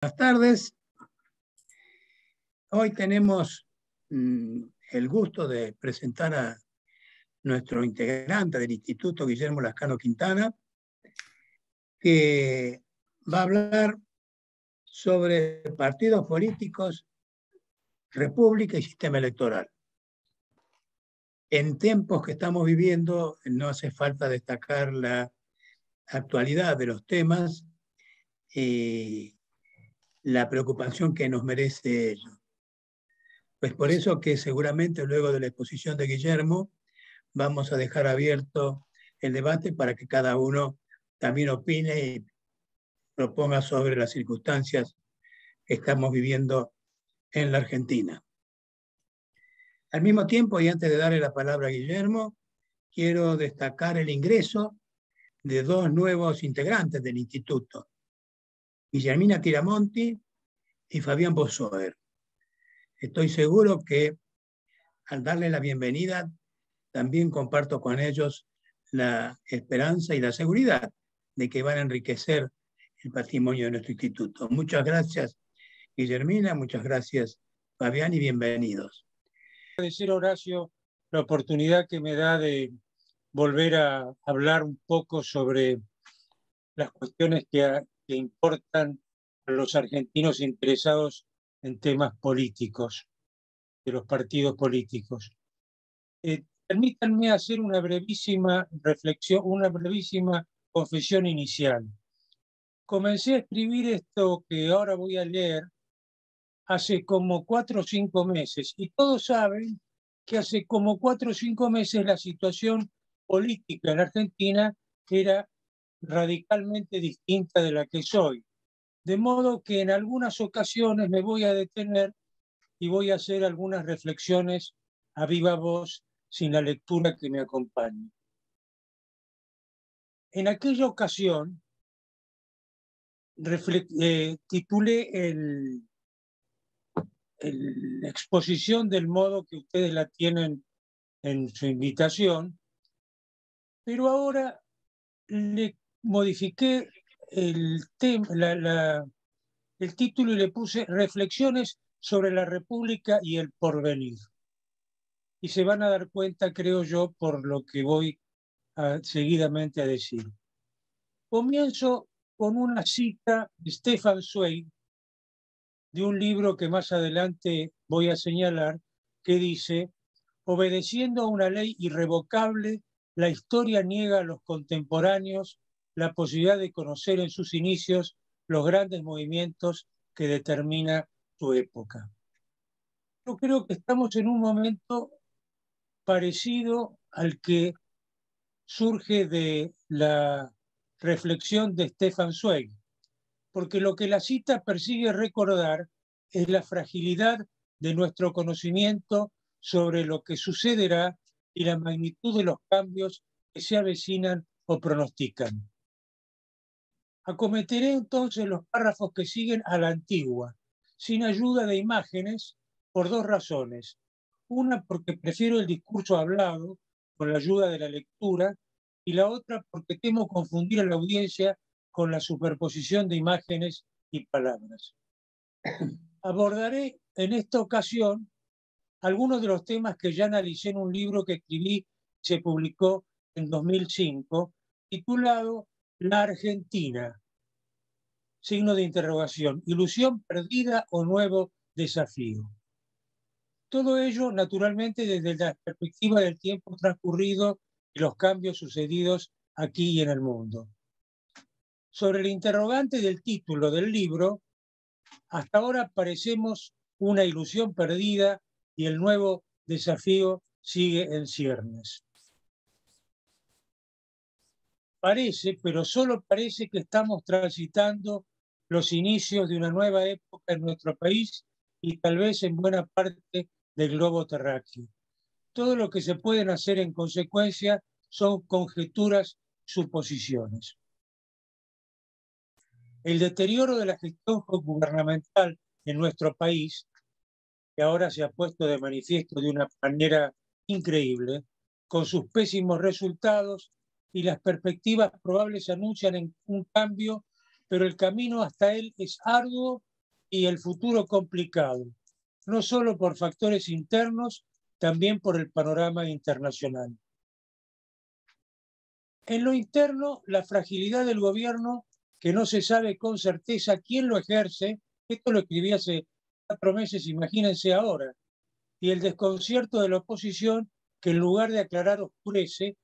Buenas tardes. Hoy tenemos el gusto de presentar a nuestro integrante del Instituto, Guillermo Lascano Quintana, que va a hablar sobre partidos políticos, república y sistema electoral. En tiempos que estamos viviendo, no hace falta destacar la actualidad de los temas y la preocupación que nos merece ello. Pues por eso que seguramente luego de la exposición de Guillermo vamos a dejar abierto el debate para que cada uno también opine y proponga sobre las circunstancias que estamos viviendo en la Argentina. Al mismo tiempo, y antes de darle la palabra a Guillermo, quiero destacar el ingreso de dos nuevos integrantes del Instituto, Guillermina Tiramonti y Fabián Bosoer. Estoy seguro que al darle la bienvenida, también comparto con ellos la esperanza y la seguridad de que van a enriquecer el patrimonio de nuestro instituto. Muchas gracias, Guillermina, muchas gracias, Fabián, y bienvenidos. Agradecer, Horacio, la oportunidad que me da de volver a hablar un poco sobre las cuestiones que importan a los argentinos interesados en temas políticos, de los partidos políticos. Permítanme hacer una brevísima reflexión, una brevísima confesión inicial. Comencé a escribir esto que ahora voy a leer hace como 4 o 5 meses, y todos saben que hace como 4 o 5 meses la situación política en Argentina era radicalmente distinta de la que es hoy. De modo que en algunas ocasiones me voy a detener y voy a hacer algunas reflexiones a viva voz sin la lectura que me acompañe. En aquella ocasión titulé la exposición del modo que ustedes la tienen en su invitación, pero ahora le modifiqué el título y le puse Reflexiones sobre la República y el porvenir. Y se van a dar cuenta, creo yo, por lo que voy seguidamente a decir. Comienzo con una cita de Stefan Zweig, de un libro que más adelante voy a señalar, que dice: obedeciendo a una ley irrevocable, la historia niega a los contemporáneos la posibilidad de conocer en sus inicios los grandes movimientos que determina su época. Yo creo que estamos en un momento parecido al que surge de la reflexión de Stefan Zweig, porque lo que la cita persigue recordar es la fragilidad de nuestro conocimiento sobre lo que sucederá y la magnitud de los cambios que se avecinan o pronostican. Acometeré entonces los párrafos que siguen a la antigua, sin ayuda de imágenes, por 2 razones. Una, porque prefiero el discurso hablado con la ayuda de la lectura, y la otra, porque temo confundir a la audiencia con la superposición de imágenes y palabras. Abordaré en esta ocasión algunos de los temas que ya analicé en un libro que escribí y se publicó en 2005, titulado La Argentina, signo de interrogación, ilusión perdida o nuevo desafío. Todo ello, naturalmente, desde la perspectiva del tiempo transcurrido y los cambios sucedidos aquí y en el mundo. Sobre el interrogante del título del libro, hasta ahora parecemos una ilusión perdida y el nuevo desafío sigue en ciernes. Parece, pero solo parece, que estamos transitando los inicios de una nueva época en nuestro país y tal vez en buena parte del globo terráqueo. Todo lo que se pueden hacer en consecuencia son conjeturas, suposiciones. El deterioro de la gestión gubernamental en nuestro país, que ahora se ha puesto de manifiesto de una manera increíble, con sus pésimos resultados, y las perspectivas probables anuncian un cambio, pero el camino hasta él es arduo y el futuro complicado, no solo por factores internos, también por el panorama internacional. En lo interno, la fragilidad del gobierno, que no se sabe con certeza quién lo ejerce, esto lo escribí hace 4 meses, imagínense ahora, y el desconcierto de la oposición, que en lugar de aclarar oscurece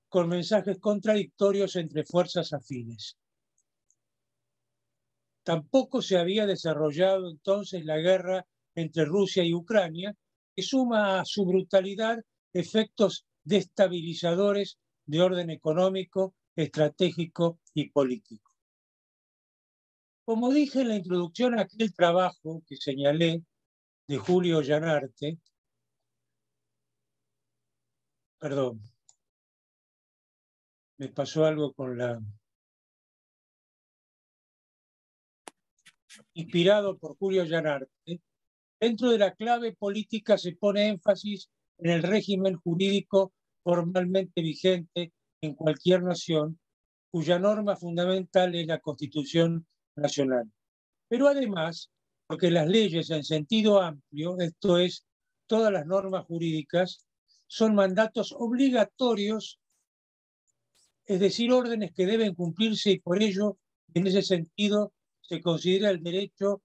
con mensajes contradictorios entre fuerzas afines. Tampoco se había desarrollado entonces la guerra entre Rusia y Ucrania, que suma a su brutalidad efectos destabilizadores de orden económico, estratégico y político. Como dije en la introducción a aquel trabajo que señalé de Julio Llanarte, perdón, me pasó algo con la... Inspirado por Julio Llanarte, dentro de la clave política se pone énfasis en el régimen jurídico formalmente vigente en cualquier nación, cuya norma fundamental es la Constitución Nacional. Pero además, porque las leyes en sentido amplio, esto es, todas las normas jurídicas, son mandatos obligatorios, es decir, órdenes que deben cumplirse y por ello, en ese sentido, se considera el derecho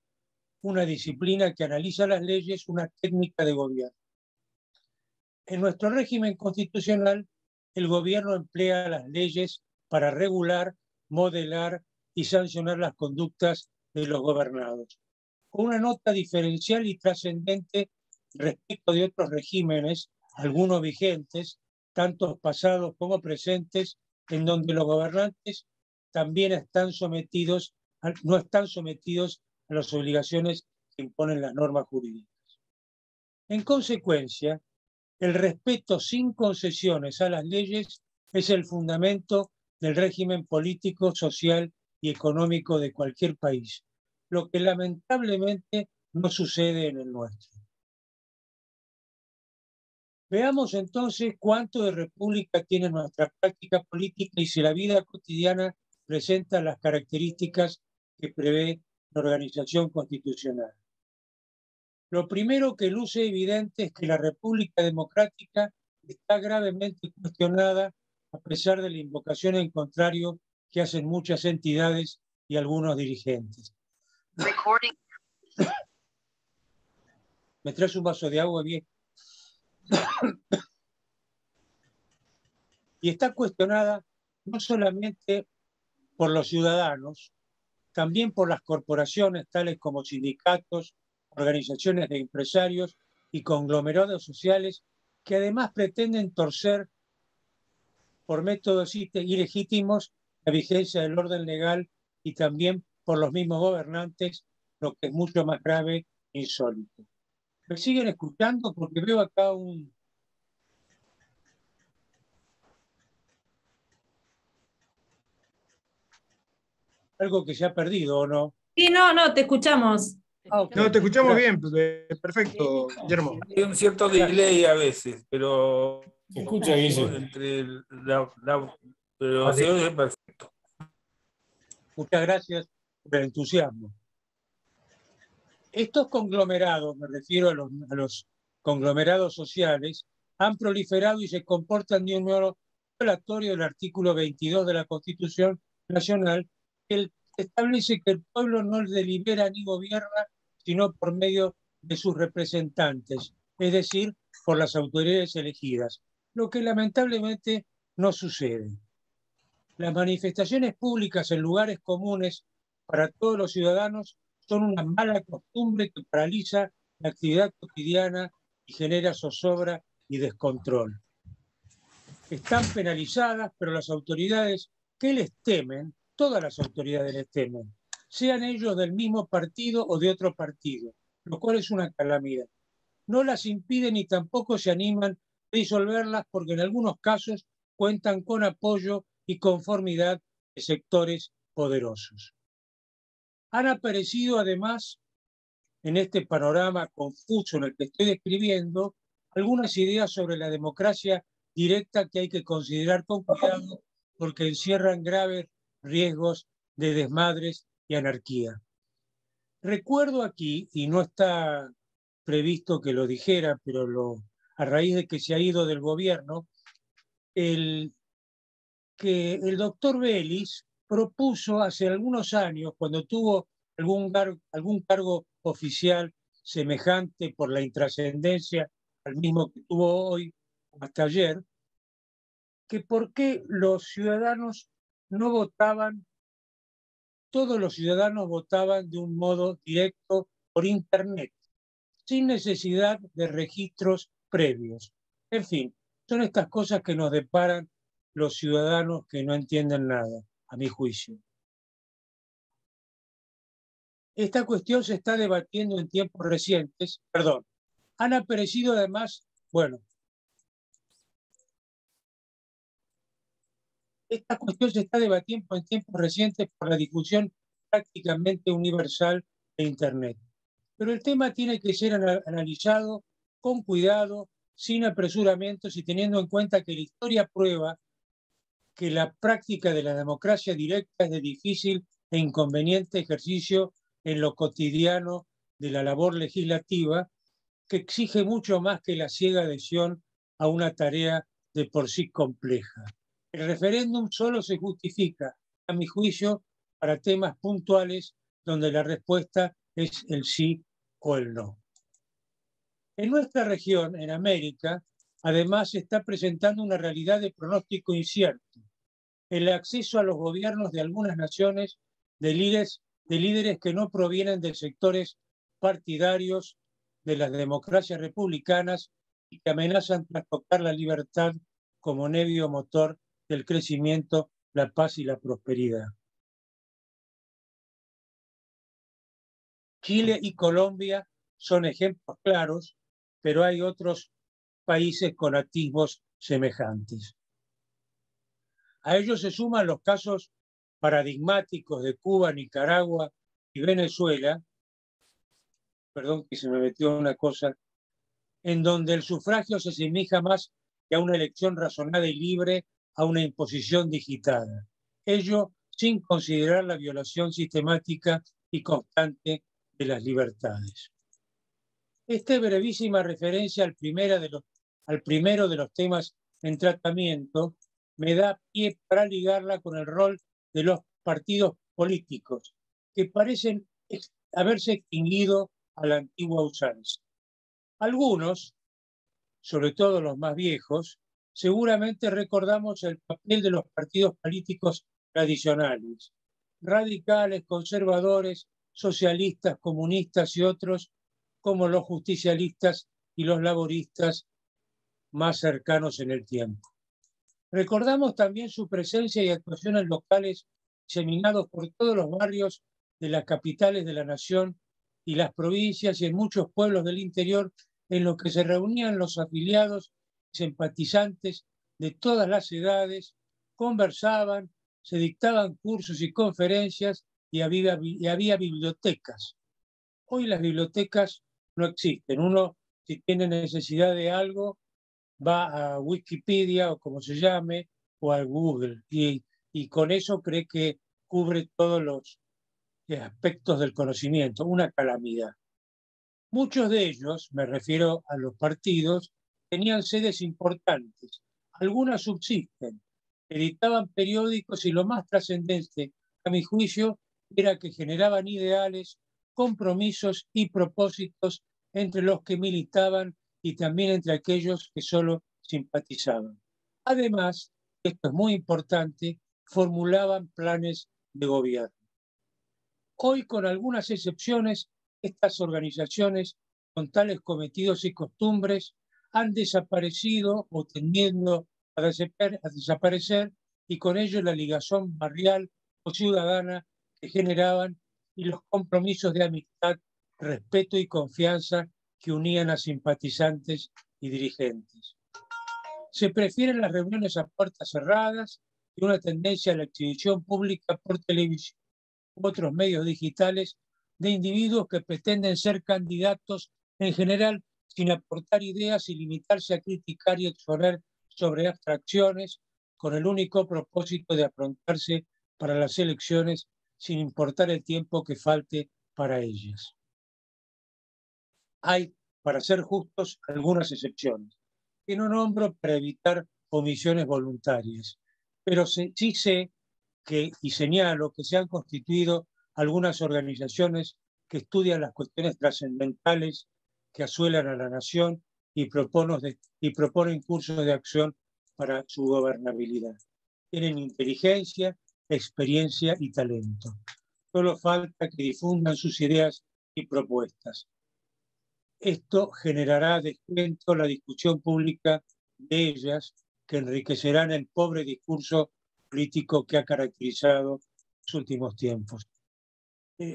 una disciplina que analiza las leyes, una técnica de gobierno. En nuestro régimen constitucional, el gobierno emplea las leyes para regular, modelar y sancionar las conductas de los gobernados. Con una nota diferencial y trascendente respecto de otros regímenes, algunos vigentes, tanto pasados como presentes, en donde los gobernantes también no están sometidos a las obligaciones que imponen las normas jurídicas. En consecuencia, el respeto sin concesiones a las leyes es el fundamento del régimen político, social y económico de cualquier país, lo que lamentablemente no sucede en el nuestro. Veamos entonces cuánto de república tiene nuestra práctica política y si la vida cotidiana presenta las características que prevé la organización constitucional. Lo primero que luce evidente es que la República Democrática está gravemente cuestionada a pesar de la invocación en contrario que hacen muchas entidades y algunos dirigentes. ¿Me traes un vaso de agua, bien? Y está cuestionada no solamente por los ciudadanos, también por las corporaciones tales como sindicatos, organizaciones de empresarios y conglomerados sociales que además pretenden torcer por métodos ilegítimos la vigencia del orden legal y también por los mismos gobernantes, lo que es mucho más grave e insólito. ¿Me siguen escuchando? Porque veo acá algo que se ha perdido, ¿o no? Sí, no, te escuchamos. Okay. No, te escuchamos bien, perfecto, Guillermo. Hay un cierto delay a veces, pero se escucha bien. Entre pero se oye perfecto. Muchas gracias por el entusiasmo. Estos conglomerados, me refiero a los conglomerados sociales, han proliferado y se comportan de un modo violatorio del artículo 22 de la Constitución Nacional, que establece que el pueblo no delibera ni gobierna, sino por medio de sus representantes, es decir, por las autoridades elegidas, lo que lamentablemente no sucede. Las manifestaciones públicas en lugares comunes para todos los ciudadanos son una mala costumbre que paraliza la actividad cotidiana y genera zozobra y descontrol. Están penalizadas, pero las autoridades que les temen, todas las autoridades les temen, sean ellos del mismo partido o de otro partido, lo cual es una calamidad. No las impiden ni tampoco se animan a disolverlas porque en algunos casos cuentan con apoyo y conformidad de sectores poderosos. Han aparecido además, en este panorama confuso en el que estoy describiendo, algunas ideas sobre la democracia directa que hay que considerar con cuidado porque encierran graves riesgos de desmadres y anarquía. Recuerdo aquí, y no está previsto que lo dijera, pero a raíz de que se ha ido del gobierno, que el doctor Vélez propuso hace algunos años, cuando tuvo algún cargo oficial semejante por la intrascendencia al mismo que tuvo hoy, hasta ayer, que por qué los ciudadanos no votaban, todos los ciudadanos votaban de un modo directo por Internet, sin necesidad de registros previos. En fin, son estas cosas que nos deparan los ciudadanos que no entienden nada, a mi juicio. Esta cuestión se está debatiendo en tiempos recientes, han aparecido además, esta cuestión se está debatiendo en tiempos recientes por la difusión prácticamente universal de Internet. Pero el tema tiene que ser analizado con cuidado, sin apresuramientos y teniendo en cuenta que la historia prueba que la práctica de la democracia directa es de difícil e inconveniente ejercicio en lo cotidiano de la labor legislativa, que exige mucho más que la ciega adhesión a una tarea de por sí compleja. El referéndum solo se justifica, a mi juicio, para temas puntuales donde la respuesta es el sí o el no. En nuestra región, en América, además se está presentando una realidad de pronóstico incierto. El acceso a los gobiernos de algunas naciones de líderes que no provienen de sectores partidarios de las democracias republicanas y que amenazan trastocar la libertad como medio motor del crecimiento, la paz y la prosperidad. Chile y Colombia son ejemplos claros, pero hay otros países con atisbos semejantes. A ellos se suman los casos paradigmáticos de Cuba, Nicaragua y Venezuela, perdón que se me metió una cosa, en donde el sufragio se asemeja más que a una elección razonada y libre a una imposición digitada. Ello sin considerar la violación sistemática y constante de las libertades. Esta brevísima referencia al primero de los temas en tratamiento me da pie para ligarla con el rol de los partidos políticos, que parecen haberse extinguido a la antigua usanza. Algunos, sobre todo los más viejos, seguramente recordamos el papel de los partidos políticos tradicionales, radicales, conservadores, socialistas, comunistas y otros, como los justicialistas y los laboristas más cercanos en el tiempo. Recordamos también su presencia y actuaciones locales diseminados por todos los barrios de las capitales de la nación y las provincias y en muchos pueblos del interior, en los que se reunían los afiliados y simpatizantes de todas las edades, conversaban, se dictaban cursos y conferencias y había bibliotecas. Hoy las bibliotecas no existen. Uno, si tiene necesidad de algo, va a Wikipedia o como se llame, o a Google, y con eso cree que cubre todos los aspectos del conocimiento, una calamidad. Muchos de ellos, me refiero a los partidos, tenían sedes importantes, algunas subsisten, editaban periódicos y lo más trascendente, a mi juicio, era que generaban ideales, compromisos y propósitos entre los que militaban y también entre aquellos que solo simpatizaban. Además, esto es muy importante, formulaban planes de gobierno. Hoy, con algunas excepciones, estas organizaciones con tales cometidos y costumbres han desaparecido o tendiendo a desaparecer y con ello la ligación barrial o ciudadana que generaban y los compromisos de amistad, respeto y confianza que unían a simpatizantes y dirigentes. Se prefieren las reuniones a puertas cerradas y una tendencia a la exhibición pública por televisión u otros medios digitales de individuos que pretenden ser candidatos en general sin aportar ideas y limitarse a criticar y exponer sobre abstracciones con el único propósito de aprontarse para las elecciones sin importar el tiempo que falte para ellas. Hay, para ser justos, algunas excepciones, que no nombro para evitar omisiones voluntarias, pero sí sé que, y señalo que se han constituido algunas organizaciones que estudian las cuestiones trascendentales que asuelan a la nación y proponen cursos de acción para su gobernabilidad. Tienen inteligencia, experiencia y talento. Solo falta que difundan sus ideas y propuestas. Esto generará, descuento, la discusión pública de ellas, que enriquecerán el pobre discurso político que ha caracterizado los últimos tiempos.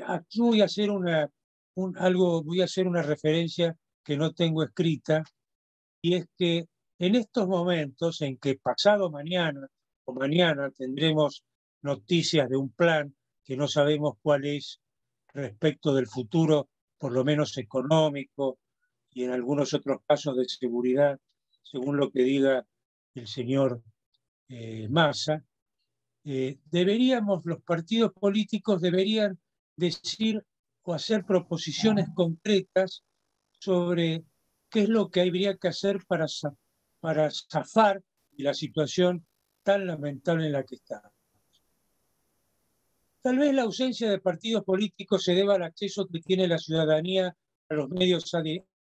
Aquí voy a hacer una referencia que no tengo escrita, y es que en estos momentos en que pasado mañana o mañana tendremos noticias de un plan que no sabemos cuál es respecto del futuro, por lo menos económico, y en algunos otros casos de seguridad, según lo que diga el señor Massa, los partidos políticos deberían decir o hacer proposiciones concretas sobre qué es lo que habría que hacer para zafar de la situación tan lamentable en la que estamos. Tal vez la ausencia de partidos políticos se deba al acceso que tiene la ciudadanía a los medios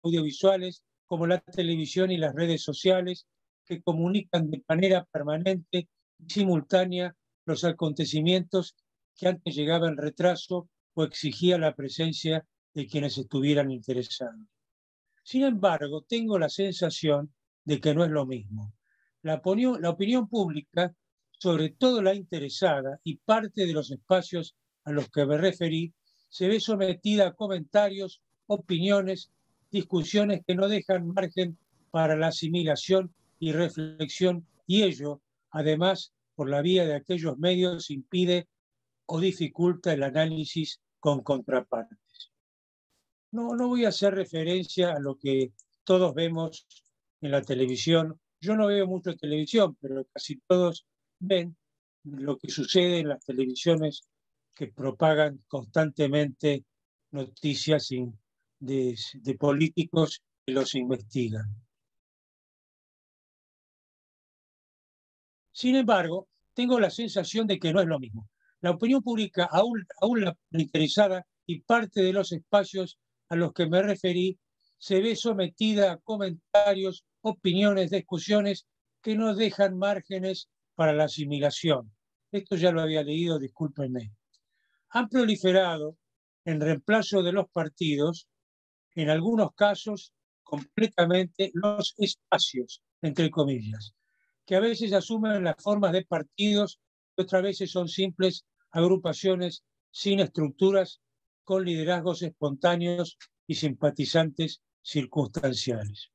audiovisuales como la televisión y las redes sociales, que comunican de manera permanente y simultánea los acontecimientos que antes llegaba en retraso o exigía la presencia de quienes estuvieran interesados. Sin embargo, tengo la sensación de que no es lo mismo. La opinión pública, sobre todo la interesada y parte de los espacios a los que me referí, se ve sometida a comentarios, opiniones, discusiones que no dejan margen para la asimilación y reflexión, y ello, además, por la vía de aquellos medios, impide o dificulta el análisis con contrapartes. No voy a hacer referencia a lo que todos vemos en la televisión. Yo no veo mucho televisión, pero casi todos ven lo que sucede en las televisiones que propagan constantemente noticias de políticos que los investigan. Sin embargo, tengo la sensación de que no es lo mismo. La opinión pública, aún la interesada y parte de los espacios a los que me referí, se ve sometida a comentarios, opiniones, discusiones que no dejan márgenes para la asimilación. Esto ya lo había leído, discúlpenme. Han proliferado, en reemplazo de los partidos, en algunos casos completamente, los espacios, entre comillas, que a veces asumen las formas de partidos y otras veces son simples agrupaciones sin estructuras, con liderazgos espontáneos y simpatizantes circunstanciales.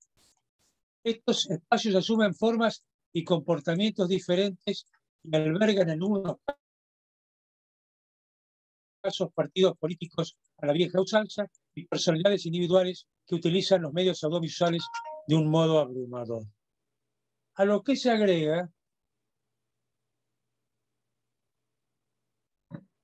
Estos espacios asumen formas y comportamientos diferentes y albergan en unos casos partidos políticos a la vieja usanza y personalidades individuales que utilizan los medios audiovisuales de un modo abrumador. A lo que se agrega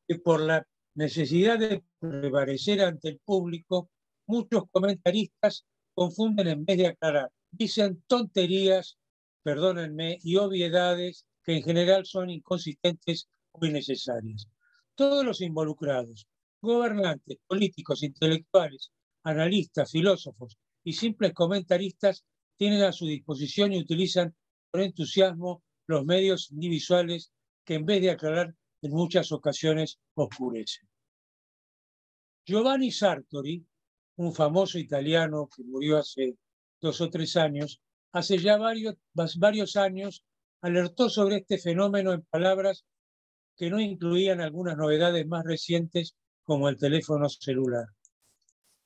que por la necesidad de prevalecer ante el público, muchos comentaristas confunden en vez de aclarar. Dicen tonterías, perdónenme, y obviedades que en general son inconsistentes o innecesarias. Todos los involucrados, gobernantes, políticos, intelectuales, analistas, filósofos y simples comentaristas, tienen a su disposición y utilizan con entusiasmo los medios individuales que en vez de aclarar en muchas ocasiones oscurecen. Giovanni Sartori, un famoso italiano que murió hace 2 o 3 años, hace ya varios años alertó sobre este fenómeno en palabras que no incluían algunas novedades más recientes como el teléfono celular,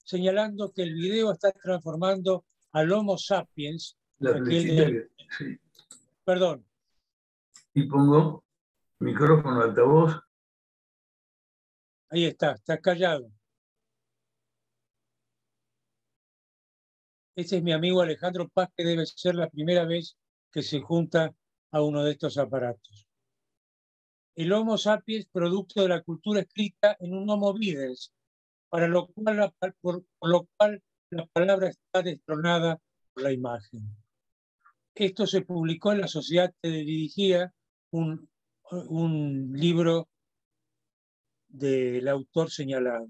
señalando que el video está transformando al Homo sapiens, sí. Perdón. Y pongo micrófono altavoz. Ahí está callado. Este es mi amigo Alejandro Paz, que debe ser la primera vez que se junta a uno de estos aparatos. El Homo sapiens, producto de la cultura escrita en un Homo videns, por lo cual la palabra está destronada por la imagen. Esto se publicó en La Sociedad te dirigía, un libro del autor señalado.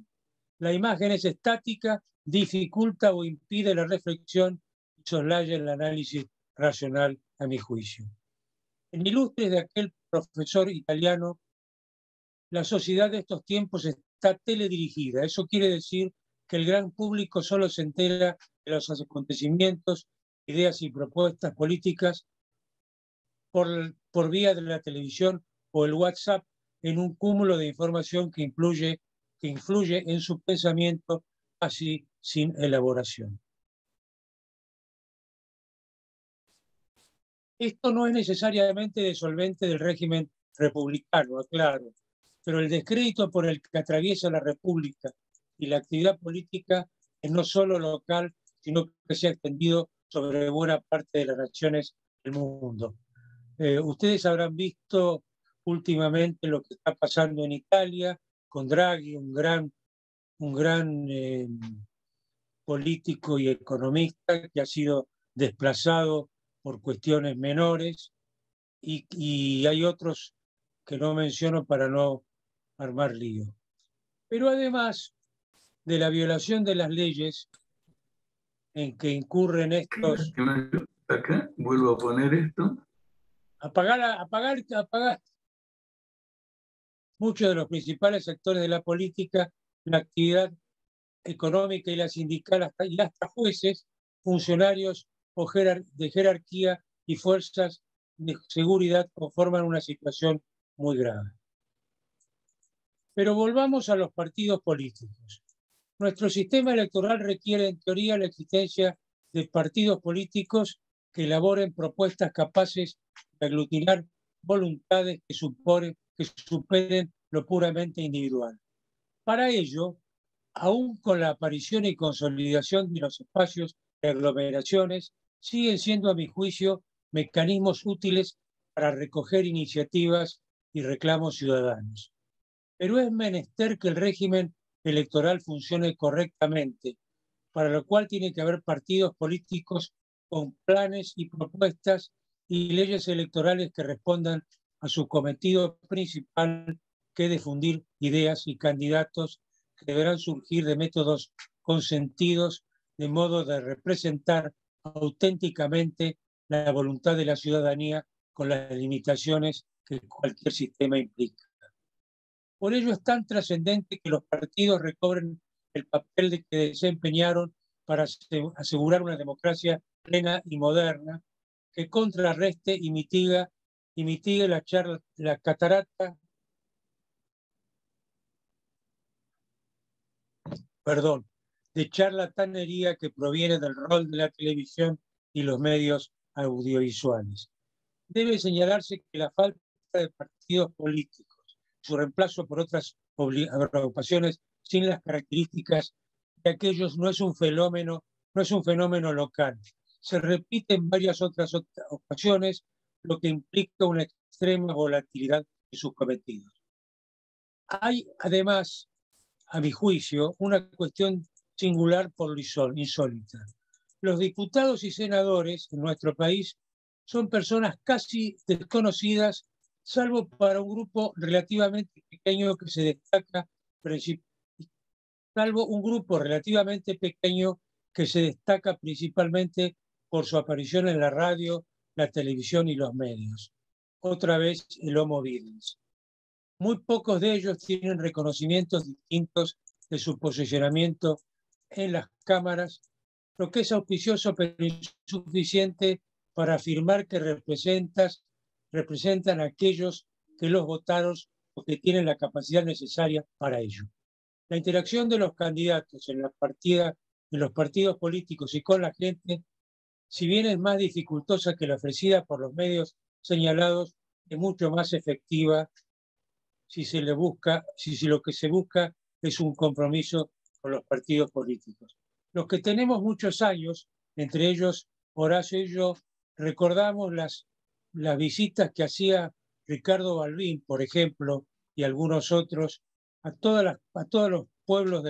La imagen es estática, dificulta o impide la reflexión y soslaya el análisis racional, a mi juicio. En Ilustres, de aquel profesor italiano, la sociedad de estos tiempos está teledirigida. Eso quiere decir que el gran público solo se entera de los acontecimientos, ideas y propuestas políticas por vía de la televisión o el WhatsApp, en un cúmulo de información que influye en su pensamiento así sin elaboración. Esto no es necesariamente desolvente del régimen republicano, aclaro, pero el descrédito por el que atraviesa la República y la actividad política es no solo local, sino que se ha extendido sobre buena parte de las naciones del mundo. Ustedes habrán visto últimamente lo que está pasando en Italia con Draghi, un gran político y economista que ha sido desplazado por cuestiones menores, y hay otros que no menciono para no armar lío. Pero además de la violación de las leyes en que incurren estos... Acá vuelvo a poner esto. Apagar. Muchos de los principales sectores de la política, la actividad económica y la sindical, y hasta jueces, funcionarios de jerarquía y fuerzas de seguridad conforman una situación muy grave. Pero volvamos a los partidos políticos. Nuestro sistema electoral requiere, en teoría, la existencia de partidos políticos que elaboren propuestas capaces de aglutinar voluntades que superen lo puramente individual. Para ello, aún con la aparición y consolidación de los espacios de aglomeraciones, siguen siendo, a mi juicio, mecanismos útiles para recoger iniciativas y reclamos ciudadanos. Pero es menester que el régimen electoral funcione correctamente, para lo cual tiene que haber partidos políticos con planes y propuestas y leyes electorales que respondan a su cometido principal, que es difundir ideas y candidatos que deberán surgir de métodos consentidos, de modo de representar auténticamente la voluntad de la ciudadanía con las limitaciones que cualquier sistema implica. Por ello es tan trascendente que los partidos recobren el papel que desempeñaron para asegurar una democracia plena y moderna que contrarreste y mitigue la catarata de charlatanería que proviene del rol de la televisión y los medios audiovisuales. Debe señalarse que la falta de partidos políticos, su reemplazo por otras agrupaciones sin las características de aquellos, no es un fenómeno local. Se repite en varias otras ocasiones, lo que implica una extrema volatilidad de sus cometidos. Hay, además, a mi juicio, una cuestión singular por lo insólita. Los diputados y senadores en nuestro país son personas casi desconocidas, salvo para un grupo relativamente pequeño que se destaca principalmente por su aparición en la radio, la televisión y los medios. Otra vez el Homo videns. Muy pocos de ellos tienen reconocimientos distintos de su posicionamiento en las cámaras, lo que es auspicioso pero insuficiente para afirmar que representan a aquellos que los votaron o que tienen la capacidad necesaria para ello. La interacción de los candidatos en los partidos políticos y con la gente, si bien es más dificultosa que la ofrecida por los medios señalados, es mucho más efectiva si lo que se busca es un compromiso con los partidos políticos. Los que tenemos muchos años, entre ellos Horacio y yo, recordamos las visitas que hacía Ricardo Balbín, por ejemplo, y algunos otros, a todos los pueblos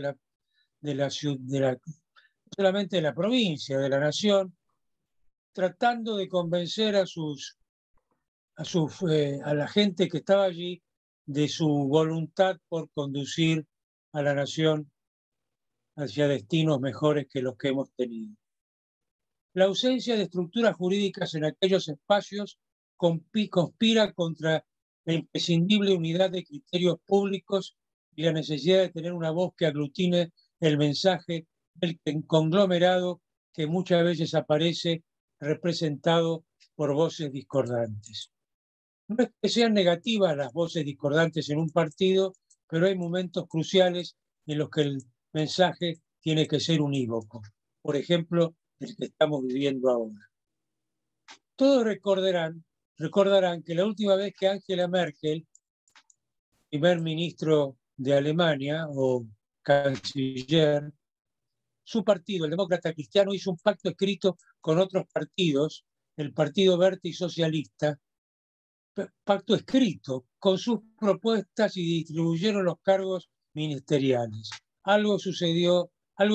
no solamente de la provincia, de la nación, tratando de convencer a la gente que estaba allí de su voluntad por conducir a la nación hacia destinos mejores que los que hemos tenido. La ausencia de estructuras jurídicas en aquellos espacios conspira contra la imprescindible unidad de criterios públicos y la necesidad de tener una voz que aglutine el mensaje del conglomerado que muchas veces aparece representado por voces discordantes. No es que sean negativas las voces discordantes en un partido, pero hay momentos cruciales en los que el mensaje tiene que ser unívoco. Por ejemplo, el que estamos viviendo ahora. Todos recordarán que la última vez que Angela Merkel, primer ministro de Alemania o canciller, su partido, el Demócrata Cristiano, hizo un pacto escrito con otros partidos, el Partido Verde y Socialista, pacto escrito con sus propuestas y distribuyeron los cargos ministeriales. Algo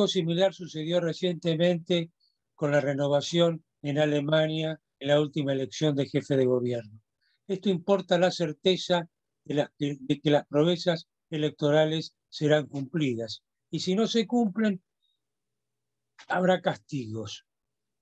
similar sucedió recientemente con la renovación en Alemania en la última elección de jefe de gobierno. Esto importa la certeza de que las promesas electorales serán cumplidas. Y si no se cumplen, habrá castigos.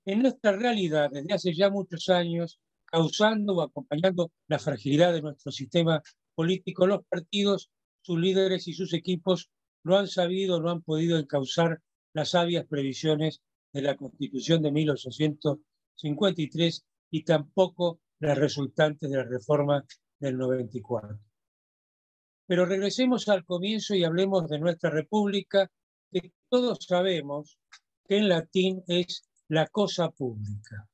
En nuestra realidad, desde hace ya muchos años, causando o acompañando la fragilidad de nuestro sistema político, los partidos, sus líderes y sus equipos no han sabido, no han podido encauzar las sabias previsiones de la Constitución de 1853 y tampoco las resultantes de la reforma del 94. Pero regresemos al comienzo y hablemos de nuestra república, que todos sabemos que en latín es la cosa pública.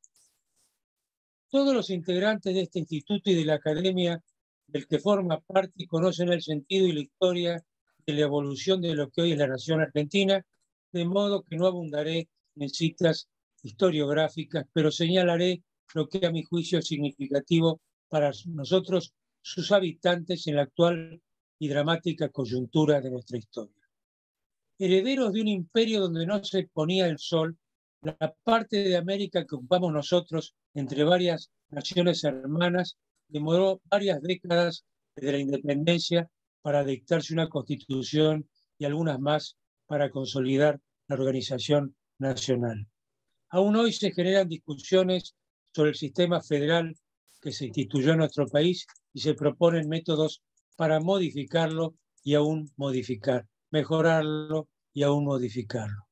Todos los integrantes de este instituto y de la academia del que forma parte conocen el sentido y la historia de la evolución de lo que hoy es la nación argentina, de modo que no abundaré en citas historiográficas, pero señalaré lo que a mi juicio es significativo para nosotros, sus habitantes, en la actual y dramática coyuntura de nuestra historia. Herederos de un imperio donde no se ponía el sol, la parte de América que ocupamos nosotros entre varias naciones hermanas demoró varias décadas desde la independencia para dictarse una constitución y algunas más para consolidar la organización nacional. Aún hoy se generan discusiones sobre el sistema federal que se instituyó en nuestro país y se proponen métodos para modificarlo y aún modificar, mejorarlo y aún modificarlo.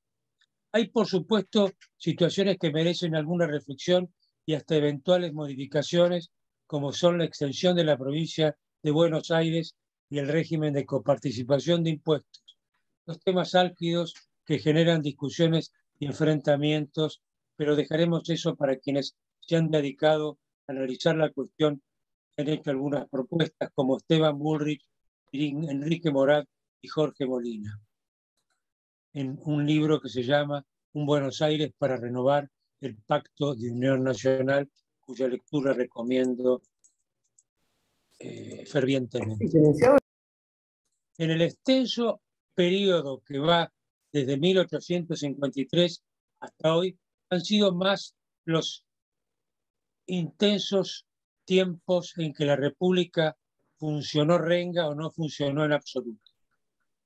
Hay, por supuesto, situaciones que merecen alguna reflexión y hasta eventuales modificaciones, como son la extensión de la provincia de Buenos Aires y el régimen de coparticipación de impuestos. Los temas álgidos que generan discusiones y enfrentamientos, pero dejaremos eso para quienes se han dedicado a analizar la cuestión, han hecho algunas propuestas como Esteban Bullrich, Enrique Morat y Jorge Molina, en un libro que se llama Un Buenos Aires para renovar el Pacto de Unión Nacional, cuya lectura recomiendo fervientemente. En el extenso periodo que va desde 1853 hasta hoy, han sido más los intensos tiempos en que la República funcionó renga o no funcionó en absoluto,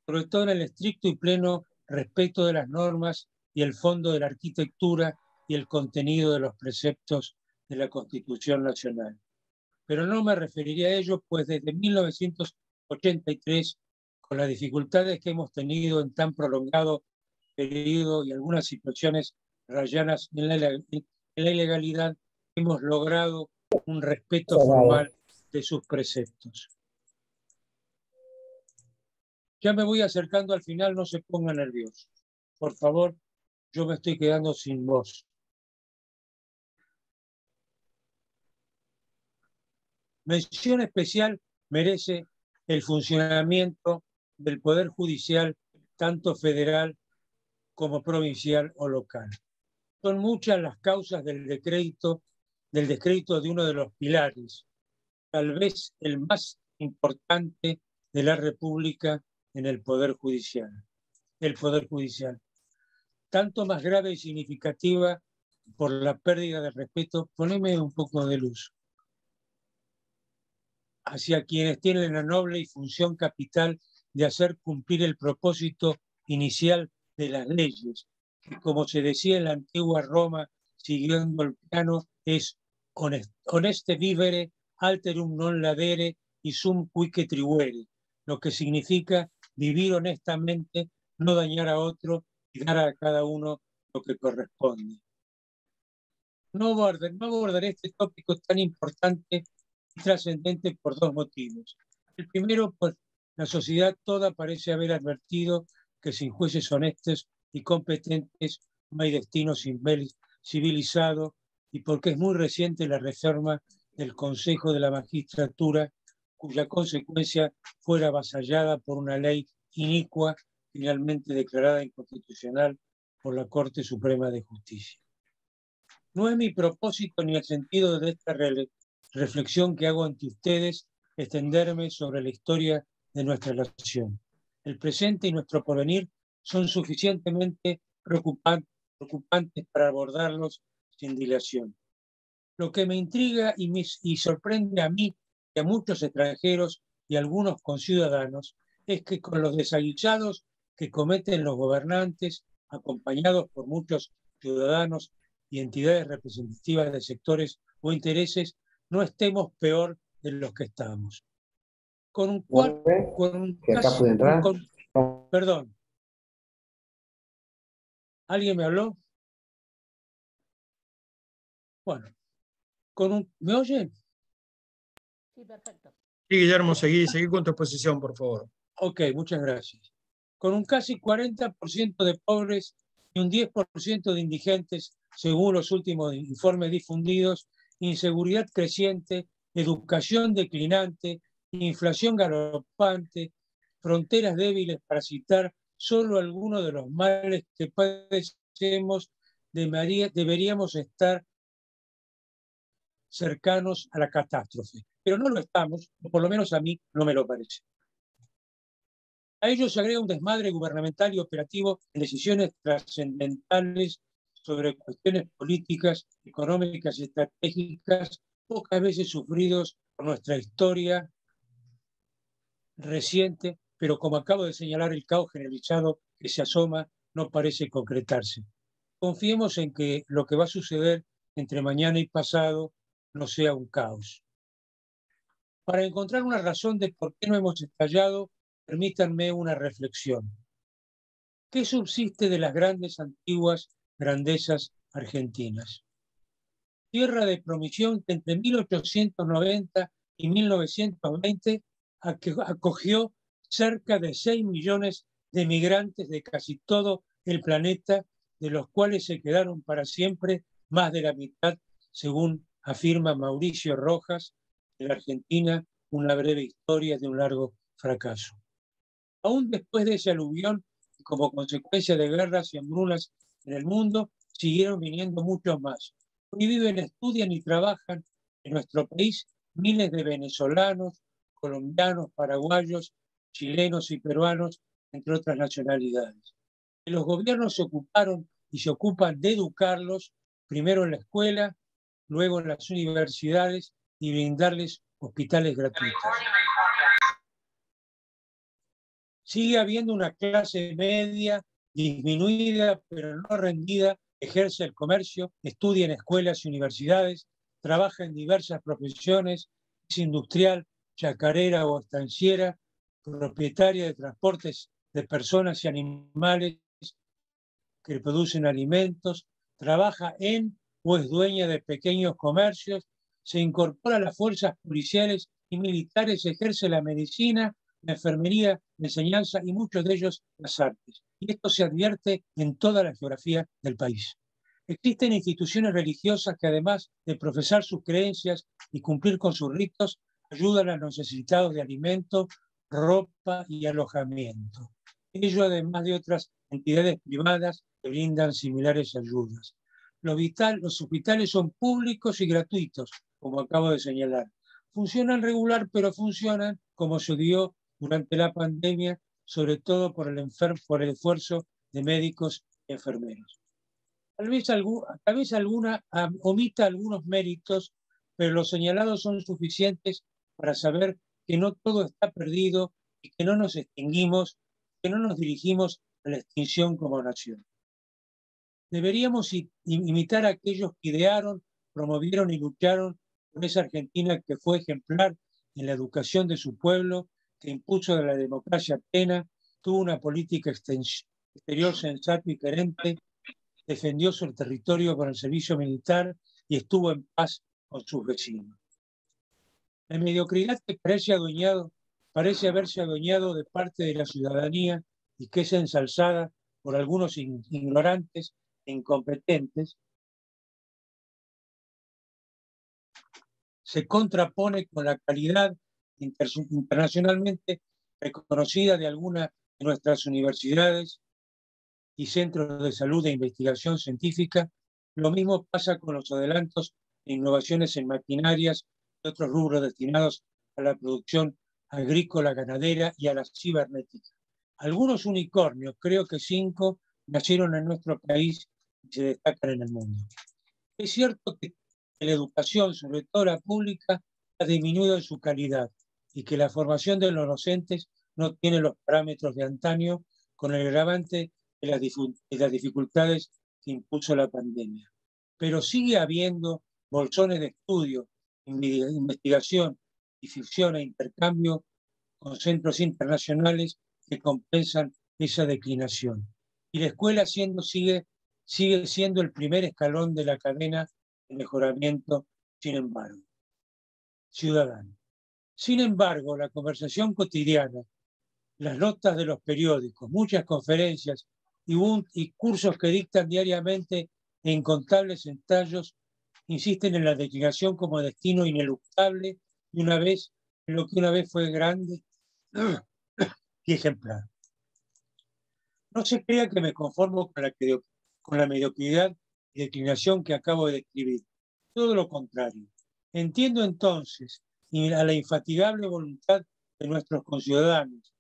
sobre todo en el estricto y pleno respeto de las normas y el fondo de la arquitectura y el contenido de los preceptos de la Constitución Nacional. Pero no me referiría a ello, pues desde 1983, con las dificultades que hemos tenido en tan prolongado periodo y algunas situaciones rayanas en la ilegalidad, hemos logrado un respeto formal de sus preceptos. Ya me voy acercando al final, no se pongan nerviosos. Por favor, yo me estoy quedando sin voz. Mención especial merece el funcionamiento del Poder Judicial, tanto federal como provincial o local. Son muchas las causas del descrédito de uno de los pilares, tal vez el más importante de la República en el Poder Judicial. el Poder Judicial. Tanto más grave y significativa por la pérdida de respeto, poneme un poco de luz, hacia quienes tienen la noble y función capital de hacer cumplir el propósito inicial de las leyes, que como se decía en la antigua Roma, siguiendo el plano, es honeste vivere, alterum non ladere y sum cuique tribuere, lo que significa vivir honestamente, no dañar a otro y dar a cada uno lo que corresponde. No abordaré este tópico tan importante y trascendente por dos motivos. El primero, pues la sociedad toda parece haber advertido que sin jueces honestos y competentes no hay destino civilizado, y porque es muy reciente la reforma del Consejo de la Magistratura, cuya consecuencia fuera avasallada por una ley inicua finalmente declarada inconstitucional por la Corte Suprema de Justicia. No es mi propósito ni el sentido de esta reflexión que hago ante ustedes extenderme sobre la historia de nuestra nación. El presente y nuestro porvenir son suficientemente preocupantes para abordarlos sin dilación. Lo que me intriga y sorprende a mí y a muchos extranjeros y a algunos conciudadanos es que con los desaguisados que cometen los gobernantes, acompañados por muchos ciudadanos y entidades representativas de sectores o intereses, no estemos peor de los que estamos. Perdón. ¿Alguien me habló? Bueno, ¿me oyen? Sí, perfecto. Sí, Guillermo, seguí con tu exposición, por favor. Ok, muchas gracias. Con un casi 40% de pobres y un 10% de indigentes, según los últimos informes difundidos, inseguridad creciente, educación declinante, inflación galopante, fronteras débiles, para citar solo algunos de los males que padecemos, deberíamos estar cercanos a la catástrofe. Pero no lo estamos, o por lo menos a mí no me lo parece. A ello se agrega un desmadre gubernamental y operativo en decisiones trascendentales sobre cuestiones políticas, económicas y estratégicas, pocas veces sufridos por nuestra historia reciente, pero como acabo de señalar, el caos generalizado que se asoma no parece concretarse. Confiemos en que lo que va a suceder entre mañana y pasado no sea un caos. Para encontrar una razón de por qué no hemos estallado, permítanme una reflexión. ¿Qué subsiste de las grandes antiguas grandezas argentinas? Tierra de promisión que entre 1890 y 1920 acogió cerca de 6 millones de migrantes de casi todo el planeta, de los cuales se quedaron para siempre más de la mitad, según afirma Mauricio Rojas, de la Argentina, una breve historia de un largo fracaso. Aún después de ese aluvión, y como consecuencia de guerras y hambrunas en el mundo, siguieron viniendo muchos más. Hoy viven, estudian y trabajan en nuestro país miles de venezolanos, colombianos, paraguayos, chilenos y peruanos, entre otras nacionalidades. Y los gobiernos se ocuparon y se ocupan de educarlos, primero en la escuela, luego en las universidades, y brindarles hospitales gratuitos. Sigue habiendo una clase media disminuida, pero no rendida, ejerce el comercio, estudia en escuelas y universidades, trabaja en diversas profesiones, es industrial, chacarera o estanciera, propietaria de transportes de personas y animales que producen alimentos, trabaja en o es dueña de pequeños comercios, se incorpora a las fuerzas policiales y militares, ejerce la medicina, la enfermería, la enseñanza y muchos de ellos las artes. Y esto se advierte en toda la geografía del país. Existen instituciones religiosas que, además de profesar sus creencias y cumplir con sus ritos, ayudan a los necesitados de alimento, ropa y alojamiento. Ello, además de otras entidades privadas que brindan similares ayudas. Los hospitales son públicos y gratuitos, como acabo de señalar. Funcionan regular, pero funcionan, como se dio durante la pandemia, sobre todo por el esfuerzo de médicos y enfermeros. Tal vez alguna omita algunos méritos, pero los señalados son suficientes para saber que no todo está perdido y que no nos extinguimos, que no nos dirigimos a la extinción como nación. Deberíamos imitar a aquellos que idearon, promovieron y lucharon por esa Argentina que fue ejemplar en la educación de su pueblo, que impuso de la democracia plena, tuvo una política exterior sensata y coherente, defendió su territorio con el servicio militar y estuvo en paz con sus vecinos. La mediocridad que parece haberse adueñado de parte de la ciudadanía y que es ensalzada por algunos ignorantes e incompetentes, se contrapone con la calidad internacionalmente reconocida de algunas de nuestras universidades y centros de salud e investigación científica. Lo mismo pasa con los adelantos e innovaciones en maquinarias y otros rubros destinados a la producción agrícola, ganadera y a la cibernética. Algunos unicornios, creo que 5, nacieron en nuestro país y se destacan en el mundo. Es cierto que la educación, sobre todo la pública, ha disminuido en su calidad y que la formación de los docentes no tiene los parámetros de antaño, con el agravante de las dificultades que impuso la pandemia. Pero sigue habiendo bolsones de estudio, investigación, difusión e intercambio con centros internacionales que compensan esa declinación. Y la escuela sigue siendo el primer escalón de la cadena de mejoramiento, sin embargo, ciudadano. Sin embargo, la conversación cotidiana, las notas de los periódicos, muchas conferencias y cursos que dictan diariamente e incontables ensayos insisten en la declinación como destino ineluctable de lo que una vez fue grande y ejemplar. No se crea que me conformo con la mediocridad y declinación que acabo de describir. Todo lo contrario. Entiendo entonces a la infatigable voluntad de nuestros conciudadanos,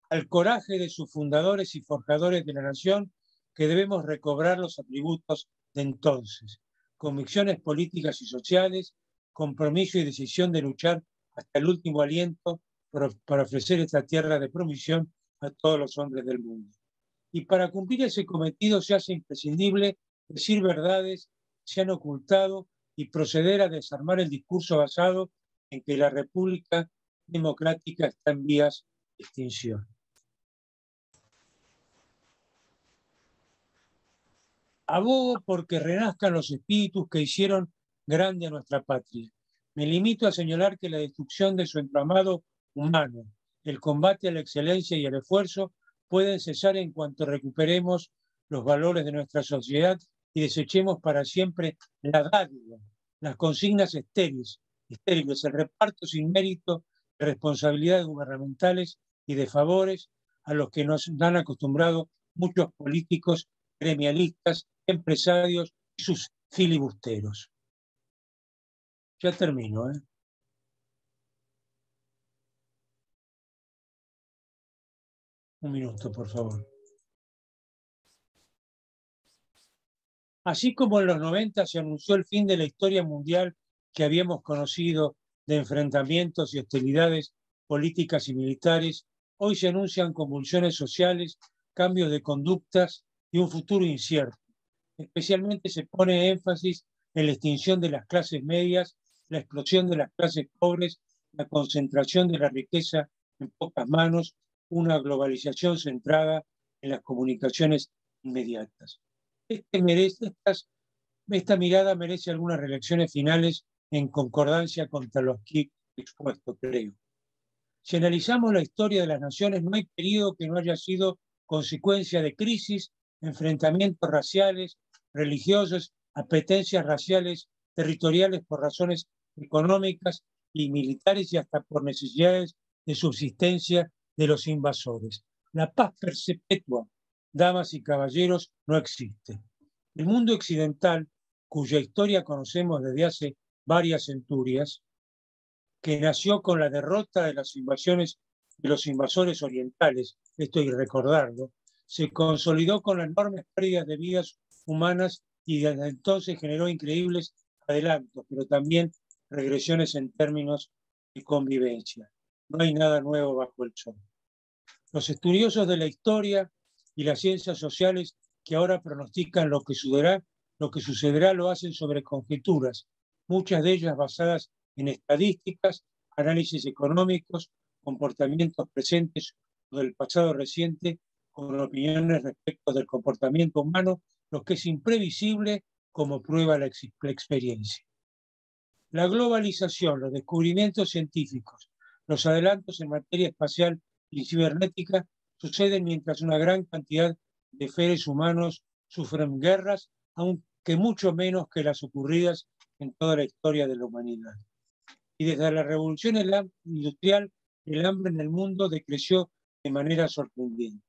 al coraje de sus fundadores y forjadores de la nación, que debemos recobrar los atributos de entonces: convicciones políticas y sociales, compromiso y decisión de luchar hasta el último aliento para ofrecer esta tierra de provisión a todos los hombres del mundo. Y para cumplir ese cometido se hace imprescindible decir verdades que se han ocultado y proceder a desarmar el discurso basado en que la República Democrática está en vías de extinción. Abogo porque renazcan los espíritus que hicieron grande a nuestra patria. Me limito a señalar que la destrucción de su entramado humano, el combate a la excelencia y el esfuerzo pueden cesar en cuanto recuperemos los valores de nuestra sociedad y desechemos para siempre la dádiva, las consignas estériles, el reparto sin mérito de responsabilidades gubernamentales y de favores a los que nos han acostumbrado muchos políticos, gremialistas, empresarios y sus filibusteros. Ya termino, ¿eh? Un minuto, por favor. Así como en los 90 se anunció el fin de la historia mundial que habíamos conocido de enfrentamientos y hostilidades políticas y militares, hoy se anuncian convulsiones sociales, cambios de conductas y un futuro incierto. Especialmente se pone énfasis en la extinción de las clases medias, la explosión de las clases pobres, la concentración de la riqueza en pocas manos, una globalización centrada en las comunicaciones inmediatas. Esta mirada merece algunas reflexiones finales en concordancia contra los que he expuesto, creo. Si analizamos la historia de las naciones, no hay periodo que no haya sido consecuencia de crisis, enfrentamientos raciales, religiosos, apetencias raciales, territoriales por razones económicas y militares y hasta por necesidades de subsistencia de los invasores. La paz perpetua, damas y caballeros, no existe. El mundo occidental, cuya historia conocemos desde hace varias centurias, que nació con la derrota de las invasiones de los invasores orientales, esto hay que recordarlo, se consolidó con enormes pérdidas de vidas humanas y desde entonces generó increíbles adelantos, pero también regresiones en términos de convivencia. No hay nada nuevo bajo el sol. Los estudiosos de la historia y las ciencias sociales que ahora pronostican lo que sucederá lo hacen sobre conjeturas, muchas de ellas basadas en estadísticas, análisis económicos, comportamientos presentes o del pasado reciente, con opiniones respecto del comportamiento humano, lo que es imprevisible como prueba la experiencia. La globalización, los descubrimientos científicos, los adelantos en materia espacial y cibernética suceden mientras una gran cantidad de seres humanos sufren guerras, aunque mucho menos que las ocurridas en toda la historia de la humanidad. Y desde la revolución industrial, el hambre en el mundo decreció de manera sorprendente.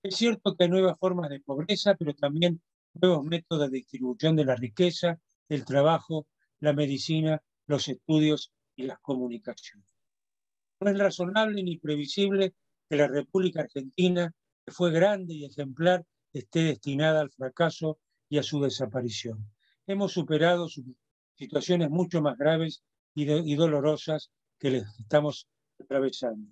Es cierto que hay nuevas formas de pobreza, pero también nuevos métodos de distribución de la riqueza, el trabajo, la medicina, los estudios y las comunicaciones. No es razonable ni previsible que la República Argentina, que fue grande y ejemplar, esté destinada al fracaso y a su desaparición. Hemos superado situaciones mucho más graves y dolorosas que les estamos atravesando.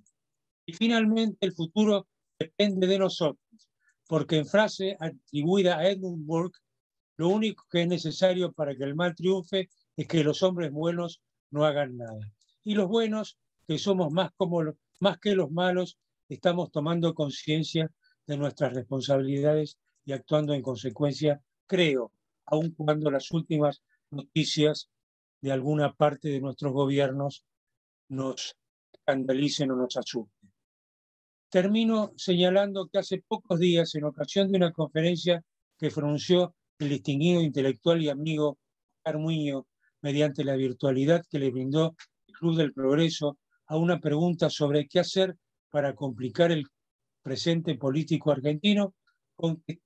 Y finalmente el futuro depende de nosotros, porque en frase atribuida a Edmund Burke, lo único que es necesario para que el mal triunfe es que los hombres buenos no hagan nada. Y los buenos, que somos más que los malos, estamos tomando conciencia de nuestras responsabilidades y actuando en consecuencia, creo, aun cuando las últimas noticias de alguna parte de nuestros gobiernos nos escandalicen o nos asusten. Termino señalando que hace pocos días, en ocasión de una conferencia que pronunció el distinguido intelectual y amigo Oscar Muñoz, mediante la virtualidad que le brindó el Club del Progreso, a una pregunta sobre qué hacer para complicar el presente político argentino,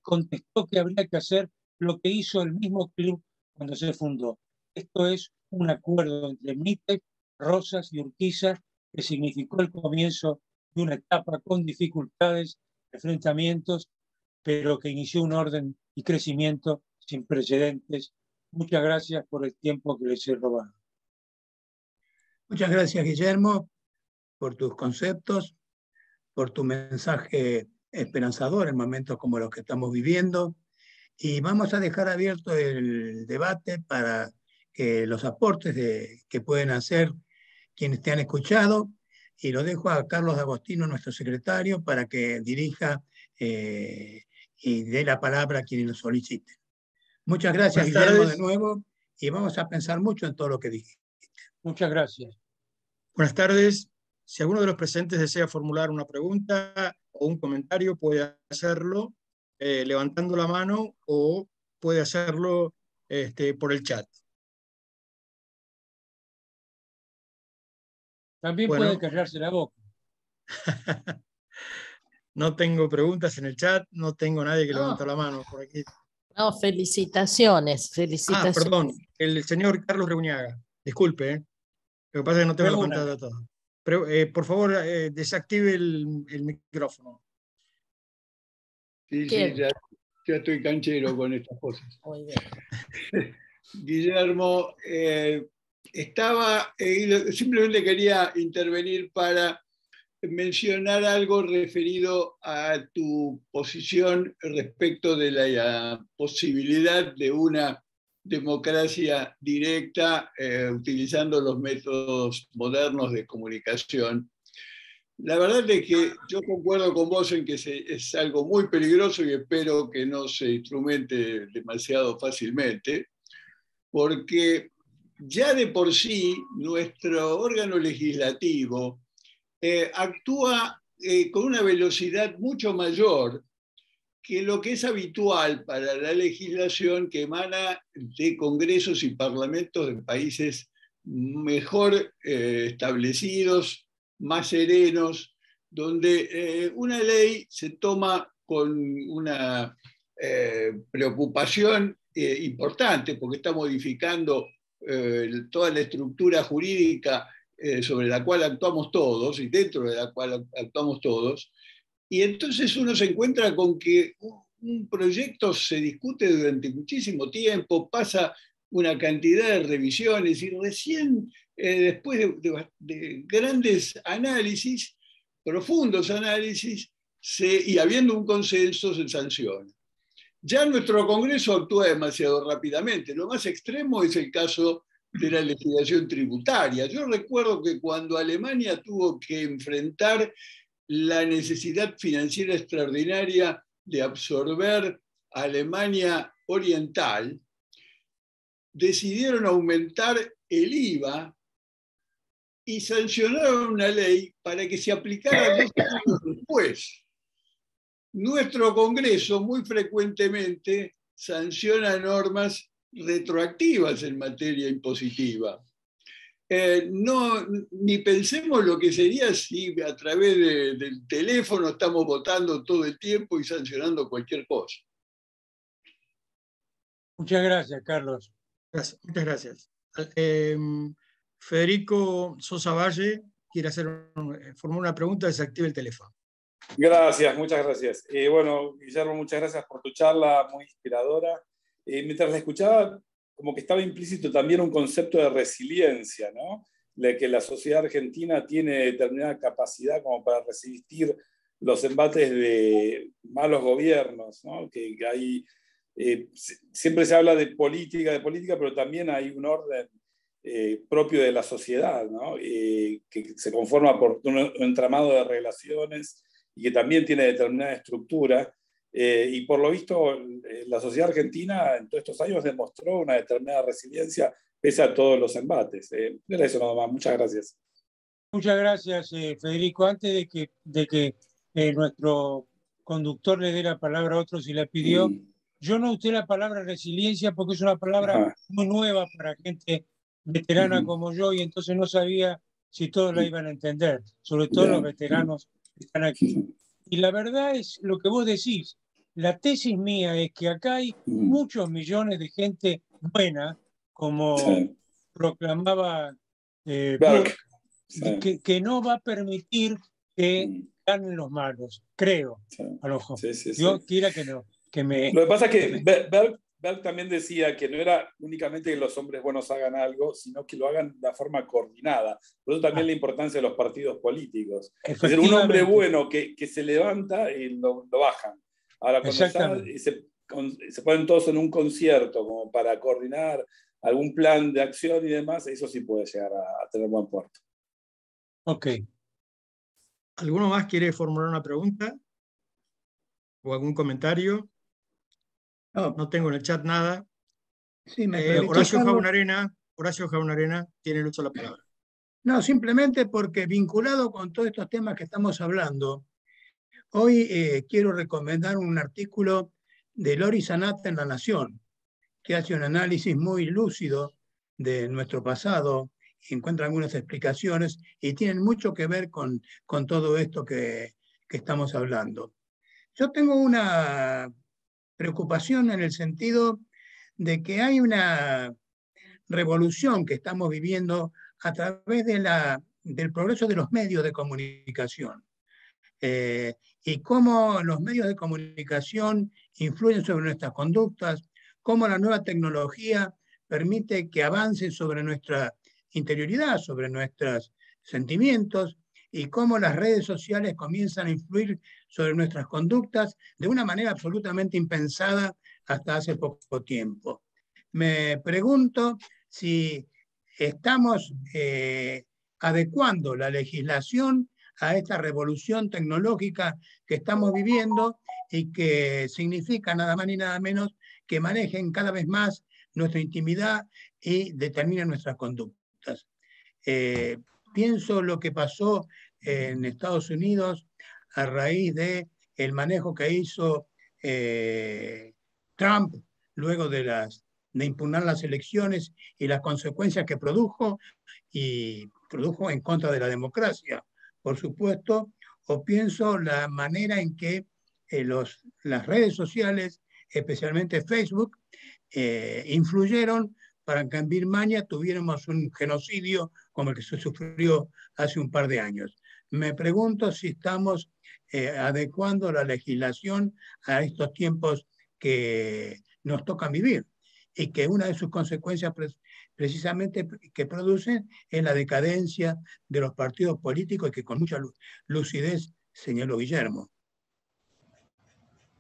contestó que habría que hacer lo que hizo el mismo club cuando se fundó. Esto es un acuerdo entre Mitre, Rosas y Urquiza que significó el comienzo de una etapa con dificultades, enfrentamientos, pero que inició un orden y crecimiento sin precedentes. Muchas gracias por el tiempo que les he robado. Muchas gracias, Guillermo, por tus conceptos, por tu mensaje esperanzador en momentos como los que estamos viviendo. Y vamos a dejar abierto el debate para que los aportes que pueden hacer quienes te han escuchado. Y lo dejo a Carlos D'Agostino, nuestro secretario, para que dirija y dé la palabra a quienes lo soliciten. Muchas gracias, Guillermo, de nuevo, y vamos a pensar mucho en todo lo que dijiste. Muchas gracias. Buenas tardes. Si alguno de los presentes desea formular una pregunta o un comentario, puede hacerlo levantando la mano o puede hacerlo por el chat. También puede callarse la boca. No tengo preguntas en el chat, no tengo nadie que levante la mano por aquí. No, felicitaciones, felicitaciones. Perdón, el señor Carlos Reuniaga. Disculpe, lo que pasa es que no tengo la pantalla toda. Pero, por favor, desactive el micrófono. Sí, ya estoy canchero con estas cosas. Muy bien. Guillermo, simplemente quería intervenir para mencionar algo referido a tu posición respecto de la posibilidad de una democracia directa utilizando los métodos modernos de comunicación. La verdad es que yo concuerdo con vos en que es algo muy peligroso y espero que no se instrumente demasiado fácilmente, porque ya de por sí nuestro órgano legislativo actúa con una velocidad mucho mayor que lo que es habitual para la legislación que emana de congresos y parlamentos de países mejor establecidos, más serenos, donde una ley se toma con una preocupación importante porque está modificando toda la estructura jurídica sobre la cual actuamos todos y dentro de la cual actuamos todos. Y entonces uno se encuentra con que un proyecto se discute durante muchísimo tiempo, pasa una cantidad de revisiones y recién después de grandes análisis, profundos análisis, y habiendo un consenso, se sanciona. Ya nuestro Congreso actúa demasiado rápidamente. Lo más extremo es el caso de la legislación tributaria. Yo recuerdo que cuando Alemania tuvo que enfrentar la necesidad financiera extraordinaria de absorber a Alemania Oriental, decidieron aumentar el IVA y sancionaron una ley para que se aplicara 2 años después. Nuestro Congreso muy frecuentemente sanciona normas retroactivas en materia impositiva. Ni pensemos lo que sería si a través del teléfono estamos votando todo el tiempo y sancionando cualquier cosa. Muchas gracias, Carlos. Muchas gracias. Federico Sosa Valle quiere formar una pregunta, desactive el teléfono. Gracias, muchas gracias. Bueno, Guillermo, muchas gracias por tu charla, muy inspiradora. Mientras la escuchaba, como que estaba implícito también un concepto de resiliencia, ¿no? De que la sociedad argentina tiene determinada capacidad como para resistir los embates de malos gobiernos, ¿no? Que hay, siempre se habla de política, pero también hay un orden propio de la sociedad, ¿no? Que se conforma por un entramado de relaciones y que también tiene determinada estructura. Y por lo visto, la sociedad argentina en todos estos años demostró una determinada resiliencia pese a todos los embates. Era eso nada más. Muchas gracias. Muchas gracias, Federico. Antes de que nuestro conductor le dé la palabra a otro si la pidió, yo no usé la palabra resiliencia porque es una palabra muy nueva para gente veterana como yo y entonces no sabía si todos la iban a entender, sobre todo los veteranos que están aquí. Y la verdad es lo que vos decís. La tesis mía es que acá hay muchos millones de gente buena, como proclamaba Burke, que no va a permitir que ganen los malos, creo. A lo mejor. Yo quiera que no. Lo que pasa es que Burke también decía que no era únicamente que los hombres buenos hagan algo, sino que lo hagan de forma coordinada. Por eso también la importancia de los partidos políticos. Es decir, un hombre bueno que se levanta y lo bajan. Ahora, cuando ya se ponen todos en un concierto como para coordinar algún plan de acción y demás, eso sí puede llegar a tener buen puerto. Ok. ¿Alguno más quiere formular una pregunta? ¿O algún comentario? No tengo en el chat nada. Sí, Horacio Jaunarena tiene el uso de la palabra. No, simplemente porque vinculado con todos estos temas que estamos hablando, hoy quiero recomendar un artículo de Lori Sanata en La Nación, que hace un análisis muy lúcido de nuestro pasado, encuentra algunas explicaciones y tienen mucho que ver con todo esto que estamos hablando. Yo tengo una preocupación en el sentido de que hay una revolución que estamos viviendo a través del progreso de los medios de comunicación. Y cómo los medios de comunicación influyen sobre nuestras conductas, cómo la nueva tecnología permite que avance sobre nuestra interioridad, sobre nuestros sentimientos, y cómo las redes sociales comienzan a influir sobre nuestras conductas de una manera absolutamente impensada hasta hace poco tiempo. Me pregunto si estamos adecuando la legislación a esta revolución tecnológica que estamos viviendo y que significa nada más ni nada menos que manejen cada vez más nuestra intimidad y determinen nuestras conductas. Pienso lo que pasó en Estados Unidos a raíz del manejo que hizo Trump luego de impugnar las elecciones y las consecuencias que produjo en contra de la democracia, por supuesto, o pienso la manera en que las redes sociales, especialmente Facebook, influyeron para que en Birmania tuviéramos un genocidio como el que se sufrió hace un par de años. Me pregunto si estamos adecuando la legislación a estos tiempos que nos tocan vivir y que una de sus consecuencias precisamente que producen es la decadencia de los partidos políticos, y que con mucha lucidez señaló Guillermo.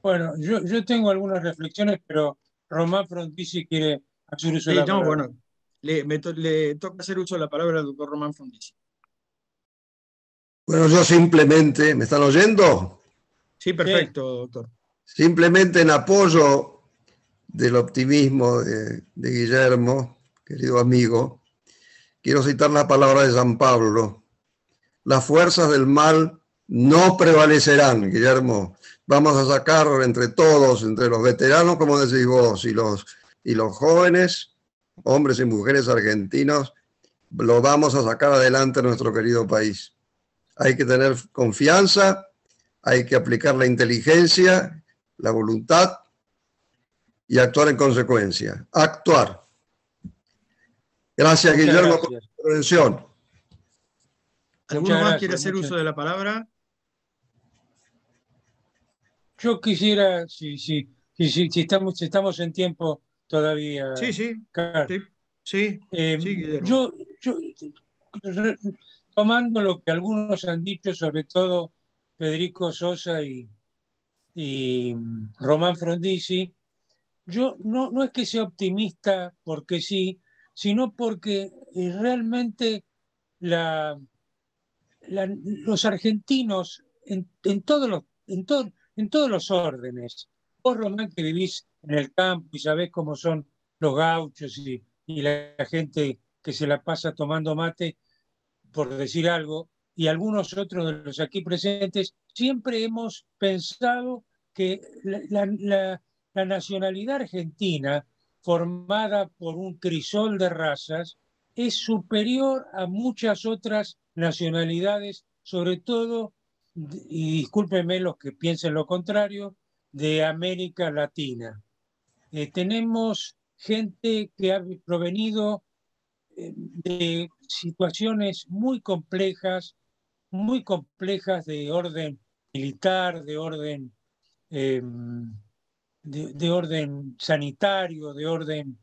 Bueno, yo tengo algunas reflexiones, pero Román Frondizi quiere hacer uso de la palabra. Bueno, le toca hacer uso de la palabra al doctor Román Frondizi. Bueno, yo simplemente, ¿me están oyendo? Sí, perfecto, doctor. Simplemente en apoyo del optimismo de Guillermo, querido amigo, quiero citar la palabra de San Pablo. Las fuerzas del mal no prevalecerán, Guillermo. Vamos a sacar entre todos, entre los veteranos, como decís vos, y los jóvenes, hombres y mujeres argentinos, lo vamos a sacar adelante a nuestro querido país. Hay que tener confianza, hay que aplicar la inteligencia, la voluntad y actuar en consecuencia. Actuar. Gracias, Guillermo, por tu intervención. ¿Alguno más quiere hacer uso de la palabra? Yo quisiera, si estamos en tiempo todavía. Sí, yo, tomando lo que algunos han dicho, sobre todo Federico Sosa y Román Frondizi, yo no es que sea optimista porque sí, sino porque realmente los argentinos en todos los órdenes. Vos, Román, que vivís en el campo y sabés cómo son los gauchos y la gente que se la pasa tomando mate, por decir algo, y algunos otros de los aquí presentes, siempre hemos pensado que la nacionalidad argentina, formada por un crisol de razas, es superior a muchas otras nacionalidades, sobre todo, y discúlpenme los que piensen lo contrario, de América Latina. Tenemos gente que ha provenido de situaciones muy complejas de orden militar, de orden sanitario, de orden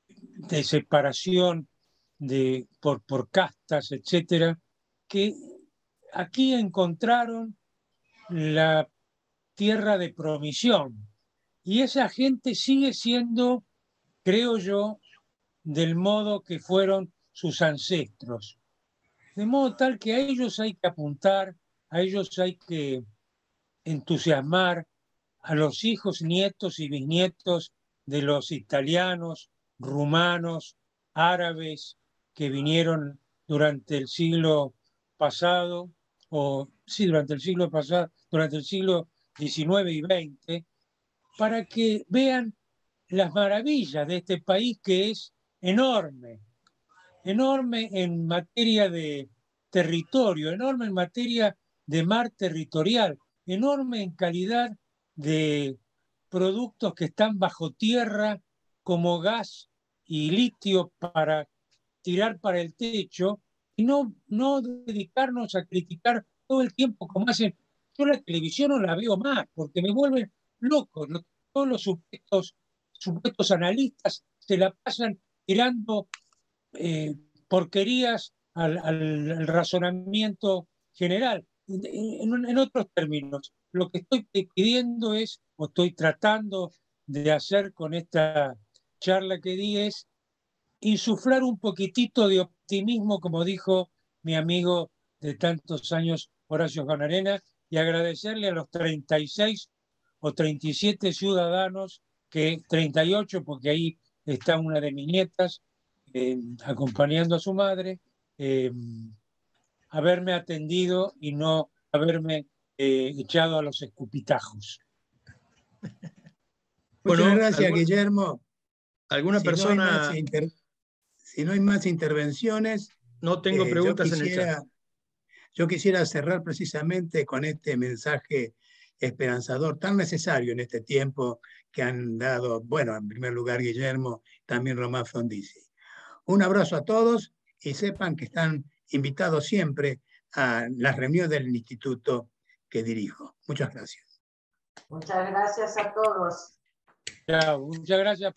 de separación por castas, etcétera, que aquí encontraron la tierra de promisión. Y esa gente sigue siendo, creo yo, del modo que fueron sus ancestros. De modo tal que a ellos hay que apuntar, a ellos hay que entusiasmar, a los hijos, nietos y bisnietos de los italianos, rumanos, árabes que vinieron durante el siglo pasado, durante el siglo XIX y XX, para que vean las maravillas de este país que es enorme en materia de territorio, enorme en materia de mar territorial, enorme en calidad de productos que están bajo tierra como gas y litio para tirar para el techo, y no dedicarnos a criticar todo el tiempo como hacen. Yo la televisión no la veo más porque me vuelven loco. Todos los supuestos analistas se la pasan tirando porquerías al razonamiento general. En otros términos, lo que estoy pidiendo es, o estoy tratando de hacer con esta charla que di, es insuflar un poquitito de optimismo, como dijo mi amigo de tantos años, Horacio Ganarena, y agradecerle a los 36 o 37 ciudadanos, 38, porque ahí está una de mis nietas, acompañando a su madre, haberme atendido y no haberme echado a los escupitajos. Muchas gracias, Guillermo. ¿Alguna persona? Si no hay más intervenciones, no tengo preguntas en el chat. Yo quisiera cerrar precisamente con este mensaje esperanzador, tan necesario en este tiempo que han dado, bueno, en primer lugar Guillermo, también Román Frondizi. Un abrazo a todos y sepan que están invitados siempre a las reuniones del instituto que dirijo. Muchas gracias. Muchas gracias a todos. Chao, muchas gracias.